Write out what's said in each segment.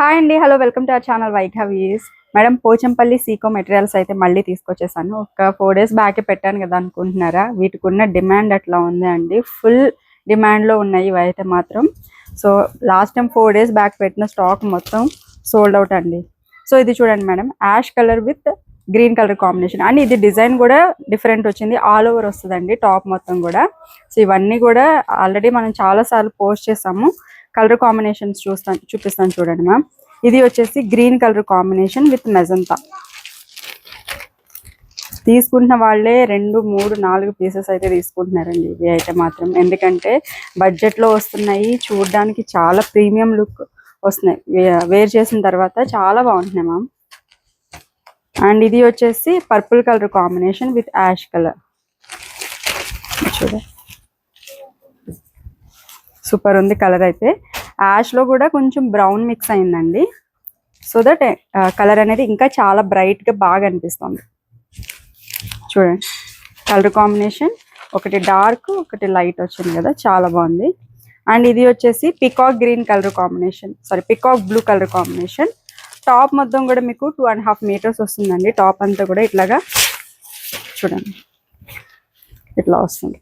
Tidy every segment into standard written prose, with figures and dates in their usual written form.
Hi అండి, hello, welcome to our channel వైఘవీస్. Madam, Pochampally సీకో మెటీరియల్స్ అయితే మళ్ళీ తీసుకొచ్చేసాను. ఒక 4 days బ్యాకే పెట్టాను కదా అనుకుంటున్నారా? వీటికి ఉన్న డిమాండ్ అట్లా ఉంది అండి. ఫుల్ డిమాండ్లో ఉన్నాయి ఇవి అయితే మాత్రం. So last time 4 days back పెట్టిన స్టాక్ మొత్తం సోల్డ్ అవుట్ అండి. సో ఇది చూడండి madam, ash colour with green colour combination and ఇది డిజైన్ కూడా డిఫరెంట్ వచ్చింది. ఆల్ ఓవర్ వస్తుందండి టాప్ మొత్తం కూడా. సో ఇవన్నీ కూడా ఆల్రెడీ మనం చాలా సార్లు పోస్ట్ చేసాము. కలర్ కాంబినేషన్స్ చూపిస్తాను చూడండి మ్యామ్. ఇది వచ్చేసి green colour combination with magenta. తీసుకుంటున్న వాళ్ళే 2, 3, 4 పీసెస్ అయితే తీసుకుంటున్నారండి ఇవి అయితే మాత్రం. ఎందుకంటే బడ్జెట్లో వస్తున్నాయి, చూడడానికి చాలా ప్రీమియం లుక్ వస్తున్నాయి. వేర్ చేసిన తర్వాత చాలా బాగుంటున్నాయి మ్యామ్. అండ్ ఇది వచ్చేసి purple colour combination with ash colour. చూడండి, సూపర్ ఉంది కలర్ అయితే. యాష్లో కూడా కొంచెం బ్రౌన్ మిక్స్ అయిందండి. సో దట్ కలర్ అనేది ఇంకా చాలా బ్రైట్గా బాగా అనిపిస్తుంది. చూడండి కలర్ కాంబినేషన్, ఒకటి డార్క్ ఒకటి లైట్ వచ్చింది కదా, చాలా బాగుంది. అండ్ ఇది వచ్చేసి peacock green colour combination, peacock blue colour combination. Top మొత్తం కూడా మీకు 2.5 meters వస్తుందండి. టాప్ అంతా కూడా ఇట్లాగా చూడండి, ఇట్లా వస్తుంది.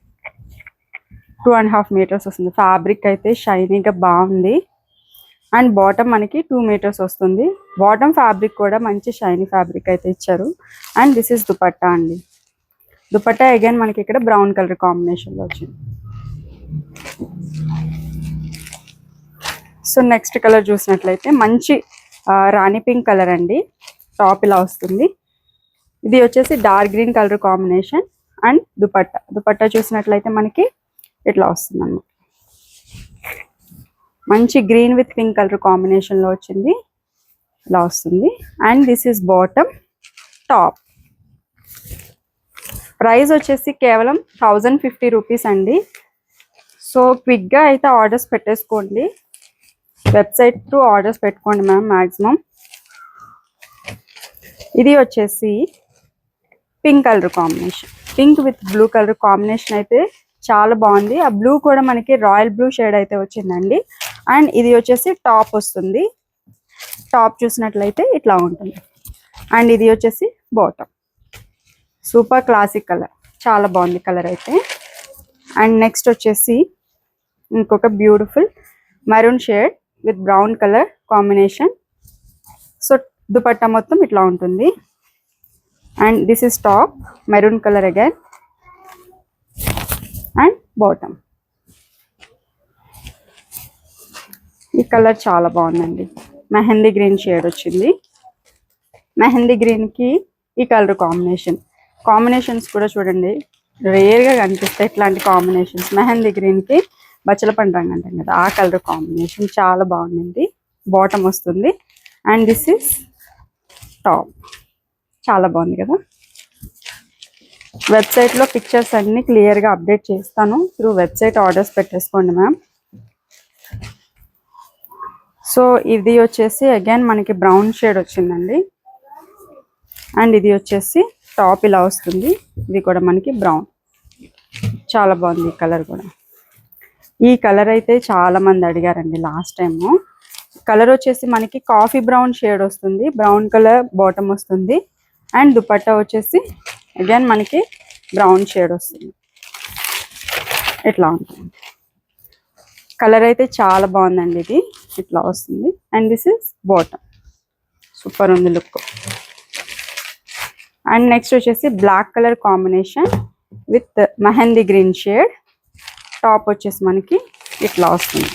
2.5 meters వస్తుంది. ఫ్యాబ్రిక్ అయితే షైనీగా బాగుంది. అండ్ బాటమ్ మనకి 2 meters వస్తుంది. బాటమ్ ఫ్యాబ్రిక్ కూడా మంచి షైనీ ఫ్యాబ్రిక్ అయితే ఇచ్చారు. అండ్ దిస్ ఇస్ దుపట్టా అండి. దుపట్టా అగైన్ మనకి ఇక్కడ బ్రౌన్ కలర్ కాంబినేషన్లో వచ్చింది. సో నెక్స్ట్ కలర్ చూసినట్లయితే మంచి రాణి పింక్ కలర్ అండి. టాప్ ఇలా వస్తుంది. ఇది వచ్చేసి dark green colour combination. And dupatta చూసినట్లయితే మనకి ఇట్లా వస్తుంది అన్నమాట. మంచి గ్రీన్ విత్ పింక్ కలర్ కాంబినేషన్లో వచ్చింది, ఇలా వస్తుంది. And this is bottom. Top price వచ్చేసి కేవలం 1050 రూపీస్ అండి. సో క్విక్గా అయితే ఆర్డర్స్ పెట్టేసుకోండి. వెబ్సైట్ త్రూ ఆర్డర్స్ పెట్టుకోండి మ్యామ్ మ్యాక్సిమం. ఇది వచ్చేసి pink colour combination, pink with blue colour combination అయితే చాలా బాగుంది. ఆ బ్లూ కూడా మనకి రాయల్ బ్లూ షేడ్ అయితే వచ్చిందండి. అండ్ ఇది వచ్చేసి టాప్ వస్తుంది. టాప్ చూసినట్లయితే ఇట్లా ఉంటుంది. అండ్ ఇది వచ్చేసి బాటమ్. సూపర్ క్లాసిక్ కలర్, చాలా బాగుంది కలర్ అయితే. అండ్ నెక్స్ట్ వచ్చేసి ఇంకొక beautiful maroon shade with brown colour combination. So dupatta మొత్తం ఇట్లా ఉంటుంది. And this is top, maroon colour again. And bottom. ఈ కలర్ చాలా బాగుందండి. మెహందీ గ్రీన్ షేడ్ వచ్చింది. మెహందీ గ్రీన్కి ఈ కలర్ కాంబినేషన్స్ కూడా చూడండి, రేర్గా కనిపిస్తాయి ఇట్లాంటి కాంబినేషన్స్. మెహందీ గ్రీన్కి బచ్చల పండు రంగు అంటాం కదా, ఆ కలర్ కాంబినేషన్ చాలా బాగుంది. బాటమ్ వస్తుంది. And this is top. చాలా బాగుంది కదా. వెబ్సైట్లో పిక్చర్స్ అన్నీ క్లియర్గా అప్డేట్ చేస్తాను. త్రూ వెబ్సైట్ ఆర్డర్స్ పెట్టేసుకోండి మ్యామ్. సో ఇది వచ్చేసి అగైన్ మనకి బ్రౌన్ షేడ్ వచ్చిందండి. అండ్ ఇది వచ్చేసి టాప్ ఇలా వస్తుంది. ఇది కూడా మనకి బ్రౌన్, చాలా బాగుంది ఈ కలర్ కూడా. ఈ కలర్ అయితే చాలా మంది అడిగారండి లాస్ట్ టైము. కలర్ వచ్చేసి మనకి కాఫీ బ్రౌన్ షేడ్ వస్తుంది. బ్రౌన్ కలర్ బాటమ్ వస్తుంది. అండ్ దుపట్టా వచ్చేసి అగైన్ మనకి బ్రౌన్ షేడ్ వస్తుంది, ఇట్లా ఉంటుంది. కలర్ అయితే చాలా బాగుందండి. ఇది ఇట్లా వస్తుంది. And this is bottom. Super ఉంది లుక్. అండ్ నెక్స్ట్ వచ్చేసి black colour combination with mehndi green shade. Top వచ్చేసి మనకి ఇట్లా వస్తుంది.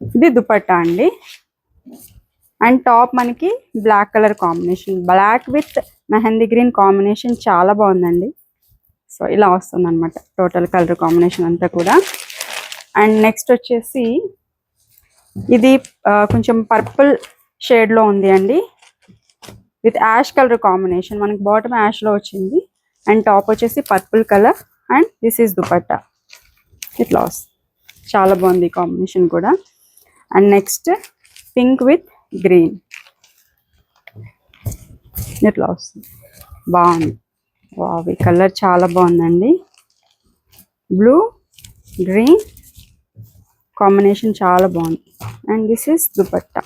ఇది దుపట్టా అండి. అండ్ టాప్ మనకి black colour combination, black with mehndi green combination చాలా బాగుందండి. సో ఇలా వస్తుంది అనమాట టోటల్ కలర్ కాంబినేషన్ అంతా కూడా. అండ్ నెక్స్ట్ వచ్చేసి ఇది కొంచెం పర్పుల్ షేడ్లో ఉంది అండి, విత్ యాష్ కలర్ కాంబినేషన్. మనకి బాటమ్ యాష్లో వచ్చింది. అండ్ టాప్ వచ్చేసి purple colour. And this is dupatta, ఇట్లా వస్తుంది. చాలా బాగుంది కాంబినేషన్ కూడా. And next pink with green, ఇట్లా వస్తుంది. బాగుంది. వావ్, ఈ కలర్ చాలా బాగుందండి. బ్లూ, గ్రీన్ కాంబినేషన్ చాలా బాగుంది. అండ్ దిస్ ఇస్ దుపట్టా,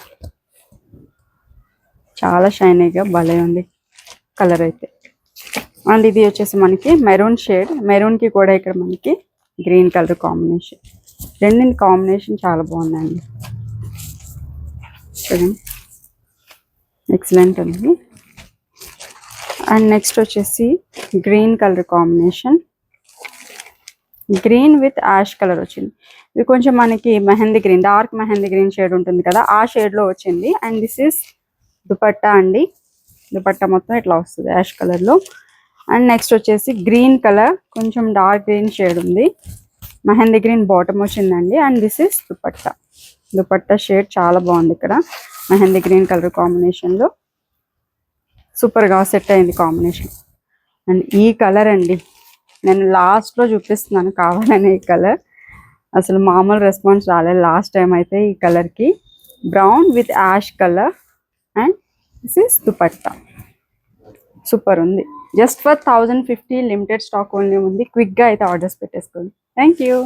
చాలా షైనీగా భలే ఉంది కలర్ అయితే. అండ్ ఇది వచ్చేసి మనకి మెరూన్ షేడ్, మెరూన్కి కూడా ఇక్కడ మనకి గ్రీన్ కలర్ కాంబినేషన్, రెండింటి కాంబినేషన్ చాలా బాగుందండి. చూడండి ఎక్సలెంట్ ఉంది. అండ్ నెక్స్ట్ వచ్చేసి green colour combination, green with ash colour వచ్చింది. ఇది కొంచెం మనకి mehndi green, dark mehndi green shade ఉంటుంది కదా, ఆ షేడ్లో వచ్చింది. అండ్ దిస్ ఇస్ దుపట్టా అండి. దుపట్టా మొత్తం ఇట్లా వస్తుంది యాష్ కలర్లో. అండ్ నెక్స్ట్ వచ్చేసి గ్రీన్ కలర్, కొంచెం డార్క్ గ్రీన్ షేడ్ ఉంది, మెహందీ గ్రీన్ బాటమ్ వచ్చిందండి. And this is dupatta. Dupatta shade చాలా బాగుంది ఇక్కడ మెహందీ గ్రీన్ కలర్ కాంబినేషన్లో, సూపర్గా సెట్ అయింది కాంబినేషన్. అండ్ ఈ కలర్ అండి, నేను లాస్ట్లో చూపిస్తున్నాను కావాలనే ఈ కలర్, అసలు మామూలు రెస్పాన్స్ రాలేదు లాస్ట్ టైం అయితే ఈ కలర్కి. Brown with ash colour and this is dupatta, super ఉంది. Just for 1050 limited stock only ఉంది. క్విక్గా అయితే ఆర్డర్స్ పెట్టేసుకోండి. Thank you.